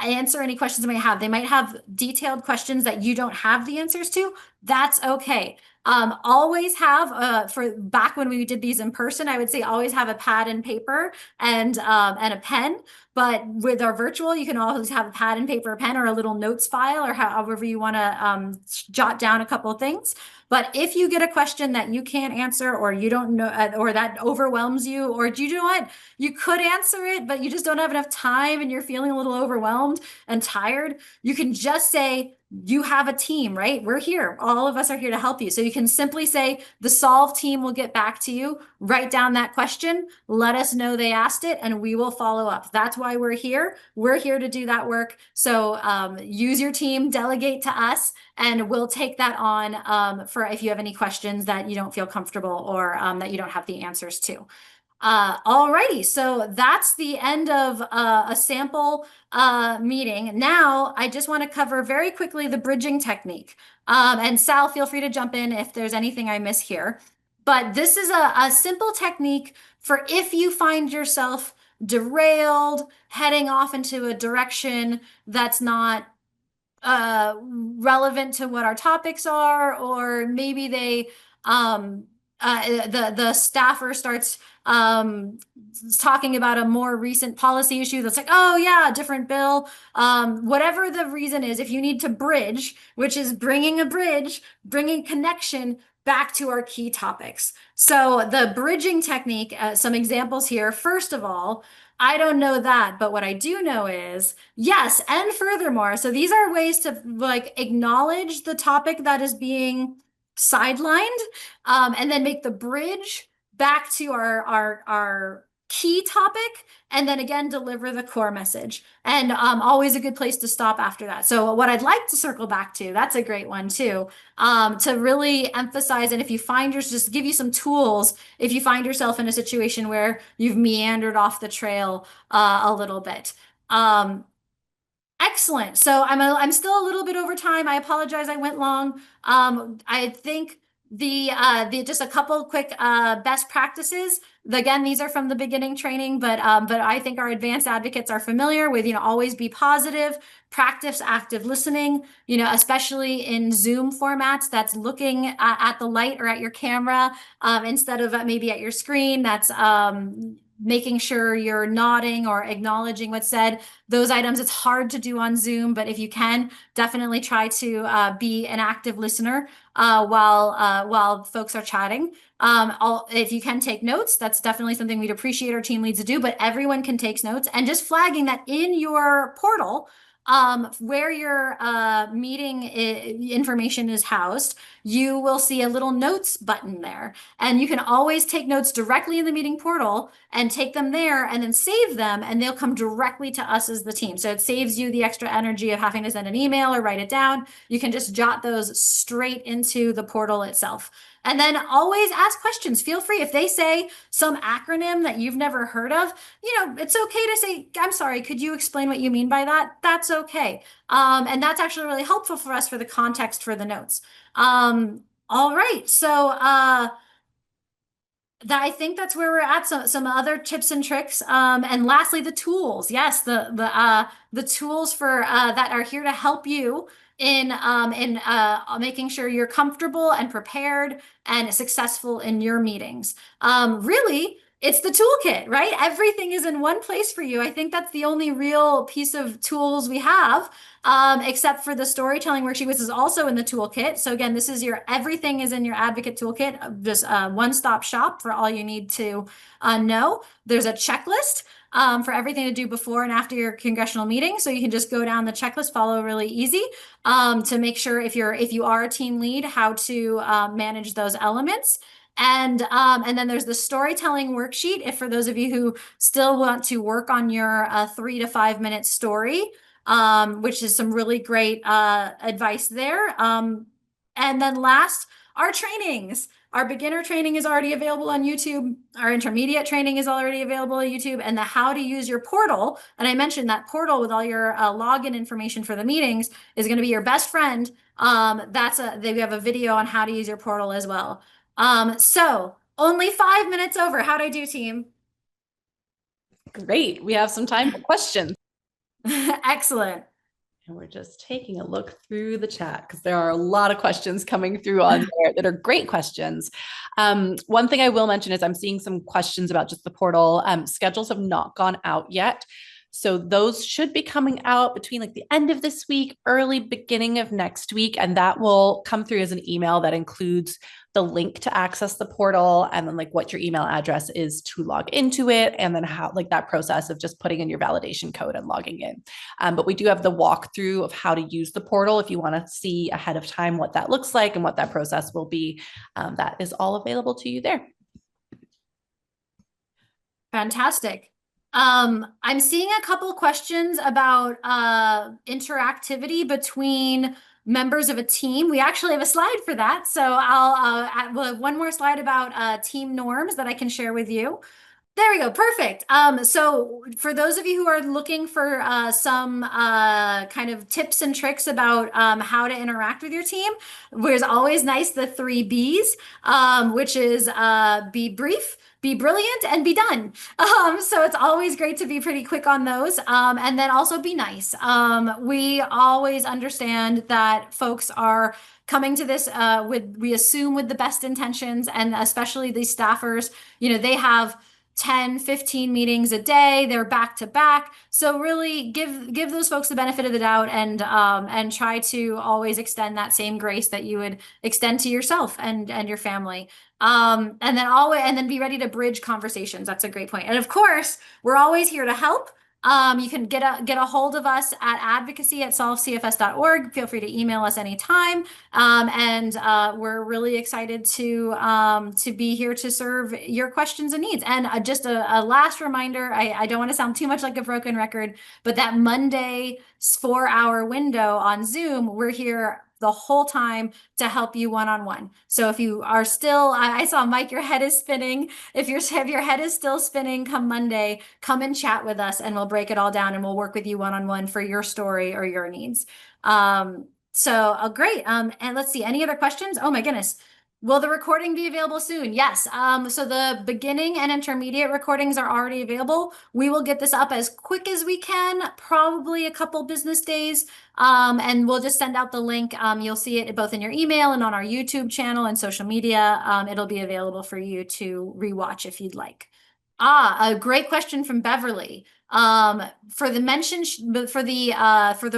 answer any questions they might have. They might have detailed questions that you don't have the answers to. That's okay. Always have for back when we did these in person, I would say always have a pad and paper and a pen. But with our virtual, you can always have a pad and paper, pen, or a little notes file, or however you want to jot down a couple of things. But if you get a question that you can't answer, or you don't know, or that overwhelms you, or do you know what? You could answer it, but you just don't have enough time and you're feeling a little overwhelmed and tired, you can just say, you have a team, right? We're here. All of us are here to help you. So you can simply say, the Solve team will get back to you. Write down that question. Let us know they asked it, and we will follow up. That's why we're here. We're here to do that work. So use your team, delegate to us, and we'll take that on for if you have any questions that you don't feel comfortable or that you don't have the answers to. Alrighty, so that's the end of a sample meeting. Now, I just want to cover very quickly the bridging technique. And Sal, feel free to jump in if there's anything I miss here. But this is a simple technique for if you find yourself derailed, heading off into a direction that's not relevant to what our topics are, or maybe they the staffer starts talking about a more recent policy issue that's like, oh yeah, different bill. Whatever the reason is, if you need to bridge, which is bringing a bridge, bringing connection back to our key topics. So the bridging technique, some examples here. First of all, I don't know that, but what I do know is, yes, and furthermore, so these are ways to like acknowledge the topic that is being sidelined, and then make the bridge back to our key topic, and then again deliver the core message. And always a good place to stop after that. So what I'd like to circle back to, that's a great one too, to really emphasize, and if you find yours, just give you some tools if you find yourself in a situation where you've meandered off the trail a little bit. Excellent. So I'm still a little bit over time. I apologize. I went long. I think the just a couple quick best practices. Again, these are from the beginning training, but I think our advanced advocates are familiar with, always be positive, practice active listening, especially in Zoom formats, that's looking at the light or at your camera instead of maybe at your screen. That's making sure you're nodding or acknowledging what's said. Those items, it's hard to do on Zoom, but if you can, definitely try to be an active listener while folks are chatting. If you can take notes, that's definitely something we'd appreciate our team leads to do, but everyone can take notes, and just flagging that in your portal, where your meeting information is housed, you will see a little notes button there. And you can always take notes directly in the meeting portal and take them there and then save them, and they'll come directly to us as the team. So it saves you the extra energy of having to send an email or write it down. You can just jot those straight into the portal itself. And then always ask questions. Feel free. If they say some acronym that you've never heard of, it's okay to say, I'm sorry, could you explain what you mean by that? That's okay. And that's actually really helpful for us for the context for the notes. All right. So I think that's where we're at. Some other tips and tricks. And lastly, the tools. Yes, the tools for that are here to help you in making sure you're comfortable and prepared and successful in your meetings. Really, it's the toolkit, right? Everything is in one place for you. I think that's the only real piece of tools we have, except for the storytelling worksheet, which is also in the toolkit. So again, everything is in your advocate toolkit, just a one-stop shop for all you need to know. There's a checklist for everything to do before and after your congressional meeting. So you can just go down the checklist, follow really easy to make sure if you are a team lead, how to manage those elements. And then there's the storytelling worksheet. If for those of you who still want to work on your 3 to 5 minute story, which is some really great advice there. And then last, our trainings. Our beginner training is already available on YouTube. Our intermediate training is already available on YouTube, and the how to use your portal. And I mentioned that portal with all your login information for the meetings is going to be your best friend. We have a video on how to use your portal as well. So only 5 minutes over. How'd I do, team? Great. We have some time for questions. Excellent. And we're just taking a look through the chat because there are a lot of questions coming through on there that are great questions. One thing I will mention is I'm seeing some questions about just the portal. Schedules have not gone out yet. So those should be coming out between like the end of this week, early beginning of next week. And that will come through as an email that includes the link to access the portal and then like what your email address is to log into it. And then how like that process of just putting in your validation code and logging in. But we do have the walkthrough of how to use the portal. If you want to see ahead of time what that looks like and what that process will be, that is all available to you there. Fantastic. I'm seeing a couple questions about interactivity between members of a team. We actually have a slide for that. So we'll have one more slide about team norms that I can share with you. There we go. Perfect. So for those of you who are looking for some kind of tips and tricks about how to interact with your team, there's always nice the 3 Bs, which is be brief, be brilliant, and be done. So it's always great to be pretty quick on those. And then also be nice. We always understand that folks are coming to this we assume with the best intentions, and especially these staffers, they have 10, 15 meetings a day. They're back to back. So really give those folks the benefit of the doubt and try to always extend that same grace that you would extend to yourself and your family. And then be ready to bridge conversations. That's a great point. And of course, we're always here to help. You can get a hold of us at advocacy@solvecfs.org. Feel free to email us anytime. We're really excited to be here to serve your questions and needs. And just a last reminder, I don't want to sound too much like a broken record, but that Monday 4-hour window on Zoom, we're here the whole time to help you one-on-one. So if you are still, I saw Mike, your head is spinning. If your head is still spinning come Monday, come and chat with us and we'll break it all down and we'll work with you one-on-one for your story or your needs. Great. And let's see, any other questions? Oh my goodness. Will the recording be available soon? Yes. So the beginning and intermediate recordings are already available. We will get this up as quick as we can, probably a couple business days. And we'll just send out the link. You'll see it both in your email and on our YouTube channel and social media. It'll be available for you to rewatch if you'd like. A great question from Beverly. For the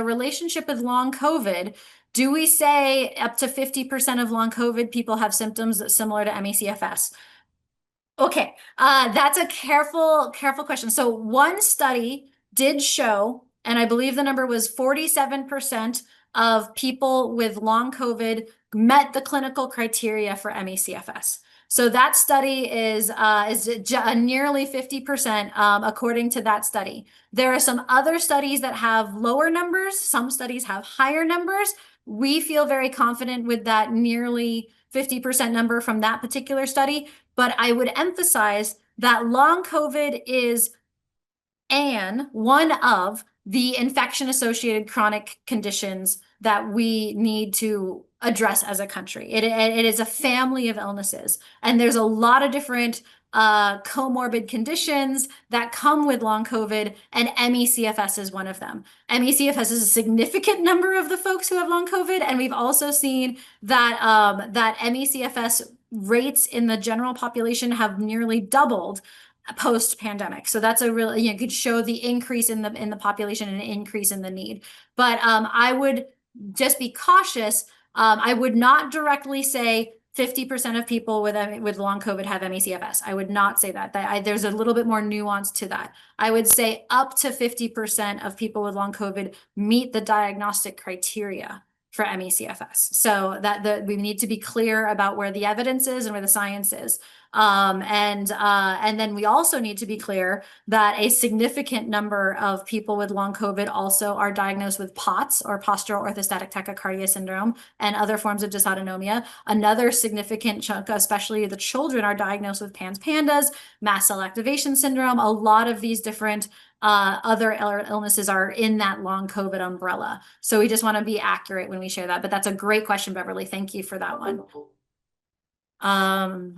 relationship with long COVID, do we say up to 50% of long COVID people have symptoms similar to ME/CFS? Okay, that's a careful question. So one study did show, and I believe the number was 47% of people with long COVID met the clinical criteria for ME/CFS. So that study is nearly 50% according to that study. There are some other studies that have lower numbers. Some studies have higher numbers. We feel very confident with that nearly 50% number from that particular study. But I would emphasize that long COVID is one of the infection-associated chronic conditions that we need to address as a country. It is a family of illnesses, and there's a lot of different comorbid conditions that come with long COVID, and ME/CFS is one of them. ME/CFS is a significant number of the folks who have long COVID, and we've also seen that that ME/CFS rates in the general population have nearly doubled post-pandemic. So that's a really, could show the increase in the population and an increase in the need. But I would just be cautious. I would not directly say 50% of people with long COVID have ME/CFS. I would not say that. There's a little bit more nuance to that. I would say up to 50% of people with long COVID meet the diagnostic criteria for ME/CFS. So that we need to be clear about where the evidence is and where the science is. And then we also need to be clear that a significant number of people with long COVID also are diagnosed with POTS, or postural orthostatic tachycardia syndrome, and other forms of dysautonomia. Another significant chunk, especially the children, are diagnosed with PANS-PANDAS, mast cell activation syndrome. A lot of these different other illnesses are in that long COVID umbrella. So we just want to be accurate when we share that. But that's a great question, Beverly. Thank you for that one.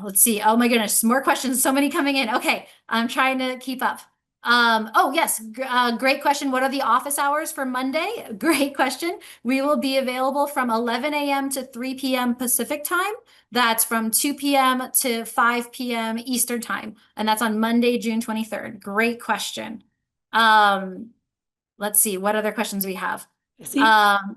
Let's see. Oh my goodness, more questions. So many coming in. Okay, I'm trying to keep up. Oh yes, great question. What are the office hours for Monday? Great question. We will be available from 11 a.m. to 3 p.m. Pacific time. That's from 2 p.m. to 5 p.m. Eastern time. And that's on Monday, June 23rd. Great question. Um, let's see, what other questions we have? See,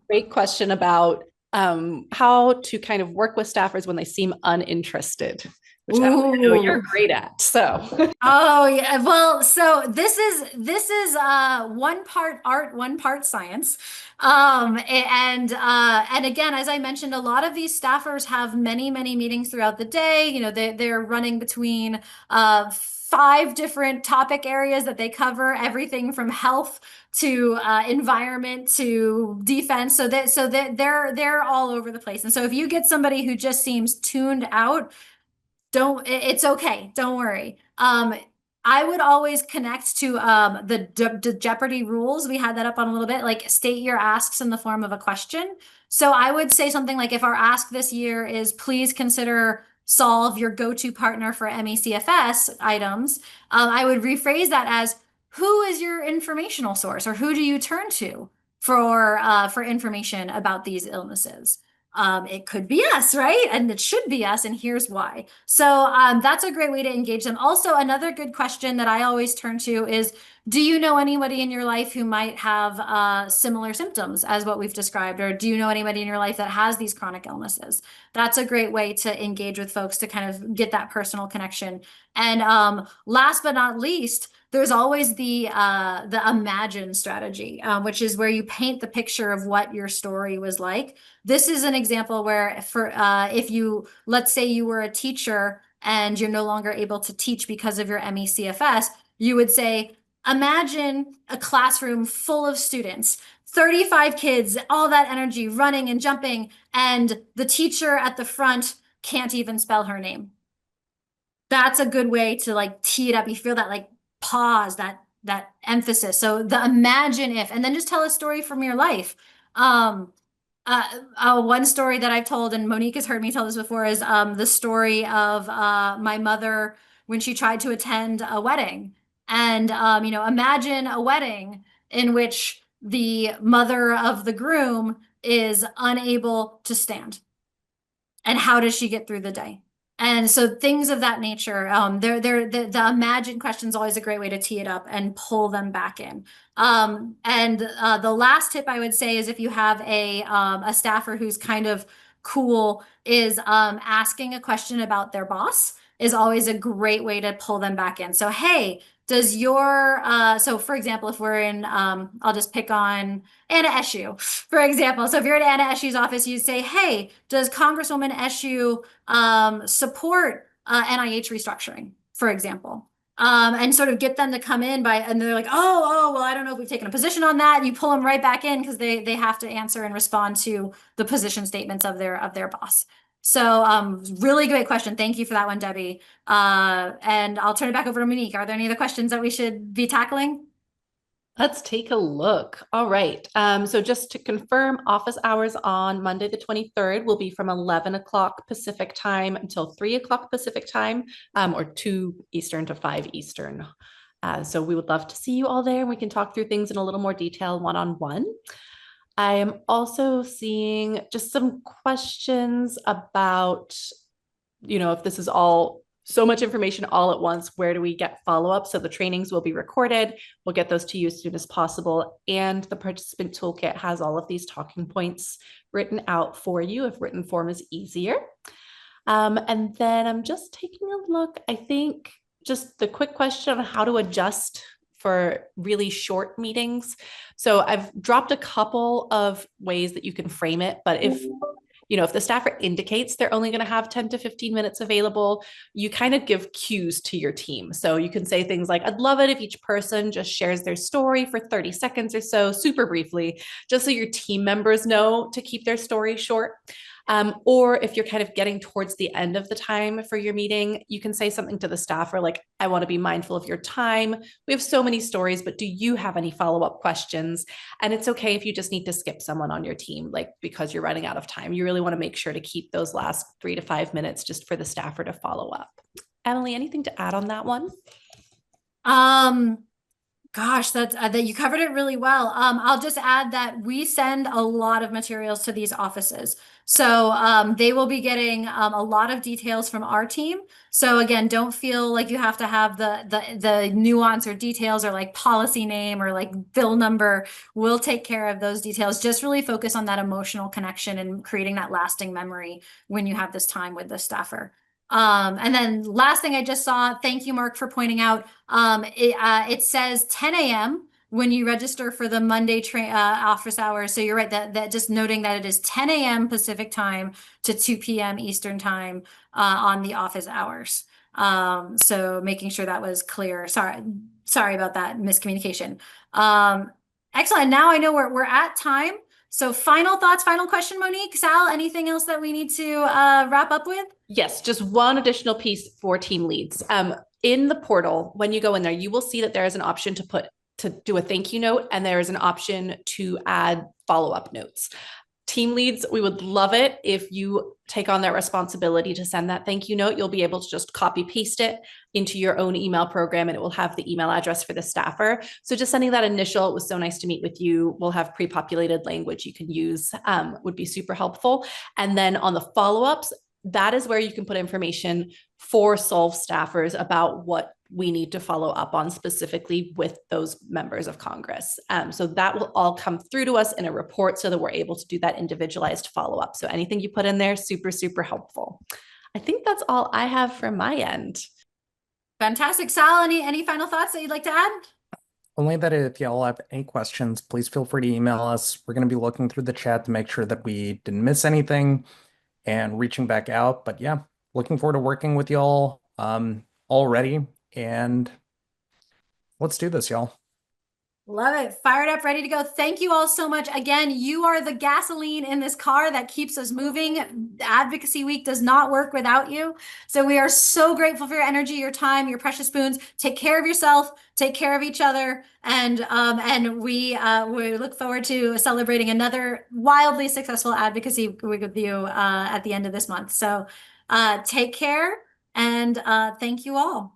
great question about how to kind of work with staffers when they seem uninterested, which I know you're great at. So Oh yeah, well, so this is one part art, one part science. And again, as I mentioned, a lot of these staffers have many meetings throughout the day. You know, they're running between 5 different topic areas that they cover, everything from health to environment to defense. So they're all over the place. And so if you get somebody who just seems tuned out, it's okay. Don't worry. I would always connect to the Jeopardy rules. We had that up on a little bit, like state your asks in the form of a question. So I would say something like, if our ask this year is please consider solve your go-to partner for MECFS items, I would rephrase that as, who is your informational source, or who do you turn to for information about these illnesses? It could be us, right? And it should be us, and here's why. So that's a great way to engage them. Also, another good question that I always turn to is, do you know anybody in your life who might have similar symptoms as what we've described? Or do you know anybody in your life that has these chronic illnesses? That's a great way to engage with folks, to kind of get that personal connection. And last but not least, there's always the imagine strategy, which is where you paint the picture of what your story was like. This is an example where, for if you, let's say you were a teacher and you're no longer able to teach because of your MECFS, you would say, imagine a classroom full of students, 35 kids, all that energy running and jumping, and the teacher at the front can't even spell her name. That's a good way to like tee it up. You feel that like pause, that emphasis. So the imagine if, and then just tell a story from your life. One story that I've told, and Monique has heard me tell this before, is the story of my mother when she tried to attend a wedding. And imagine a wedding in which the mother of the groom is unable to stand. And how does she get through the day? And so things of that nature, the imagine question is always a great way to tee it up and pull them back in. The last tip I would say is, if you have a staffer who's kind of cool, is asking a question about their boss is always a great way to pull them back in. So, hey, does your so for example, if we're in I'll just pick on Anna Eshoo, for example. So if you're at Anna Eshoo's office, you say, hey, does Congresswoman Eshoo support NIH restructuring, for example? And sort of get them to come in and they're like, well, I don't know if we've taken a position on that. And you pull them right back in because they have to answer and respond to the position statements of their boss. So really great question. Thank you for that one, Debbie. And I'll turn it back over to Monique. Are there any other questions that we should be tackling? let's take a look. All right. So just to confirm, office hours on Monday, the 23rd will be from 11 o'clock Pacific time until 3 o'clock Pacific time, or 2 Eastern to 5 Eastern. So we would love to see you all there, and we can talk through things in a little more detail one-on-one. I am also seeing just some questions about, if this is all so much information all at once, where do we get follow-up? So the trainings will be recorded. We'll get those to you as soon as possible. And the participant toolkit has all of these talking points written out for you if written form is easier. And then I'm just taking a look. I think just the quick question on how to adjust for really short meetings. So I've dropped a couple of ways that you can frame it, but if the staffer indicates they're only going to have 10 to 15 minutes available, you kind of give cues to your team. So you can say things like, I'd love it if each person just shares their story for 30 seconds or so, super briefly, just so your team members know to keep their story short. Or if you're kind of getting towards the end of the time for your meeting, you can say something to the staffer like, I want to be mindful of your time. We have so many stories, but do you have any follow-up questions? And it's okay if you just need to skip someone on your team, like because you're running out of time. You really want to make sure to keep those last 3 to 5 minutes just for the staffer to follow up. Emily, anything to add on that one? Gosh, that you covered it really well. I'll just add that we send a lot of materials to these offices. So they will be getting a lot of details from our team. So again, don't feel like you have to have the nuance or details or like policy name or like bill number. We'll take care of those details. Just really focus on that emotional connection and creating that lasting memory when you have this time with the staffer. And then last thing I just saw, thank you, Mark, for pointing out, it says 10 a.m. when you register for the Monday office hours. So you're right, that just noting that it is 10 a.m. Pacific time to 2 p.m. Eastern time on the office hours. So making sure that was clear. Sorry about that miscommunication. Excellent. Now I know we're at time. So final thoughts, final question, Monique, Sal, anything else that we need to wrap up with? Yes, just one additional piece for team leads. In the portal, when you go in there, you will see that there is an option to do a thank you note, and there is an option to add follow-up notes. Team leads, we would love it if you take on that responsibility to send that thank you note. You'll be able to just copy paste it into your own email program, and it will have the email address for the staffer. So just sending that initial, it was so nice to meet with you. We'll have pre-populated language you can use, would be super helpful. And then on the follow-ups, that is where you can put information for Solve staffers about what we need to follow up on specifically with those members of Congress. So that will all come through to us in a report so that we're able to do that individualized follow-up. So anything you put in there, super, super helpful. I think that's all I have from my end. Fantastic. Sal, any final thoughts that you'd like to add? Only that if y'all have any questions, please feel free to email us. We're going to be looking through the chat to make sure that we didn't miss anything and reaching back out. But yeah, looking forward to working with y'all already. And let's do this, y'all. Love it. Fired up, ready to go. Thank you all so much. Again, you are the gasoline in this car that keeps us moving. Advocacy Week does not work without you. So we are so grateful for your energy, your time, your precious spoons. Take care of yourself, take care of each other. And we look forward to celebrating another wildly successful Advocacy Week with you at the end of this month. So take care and thank you all.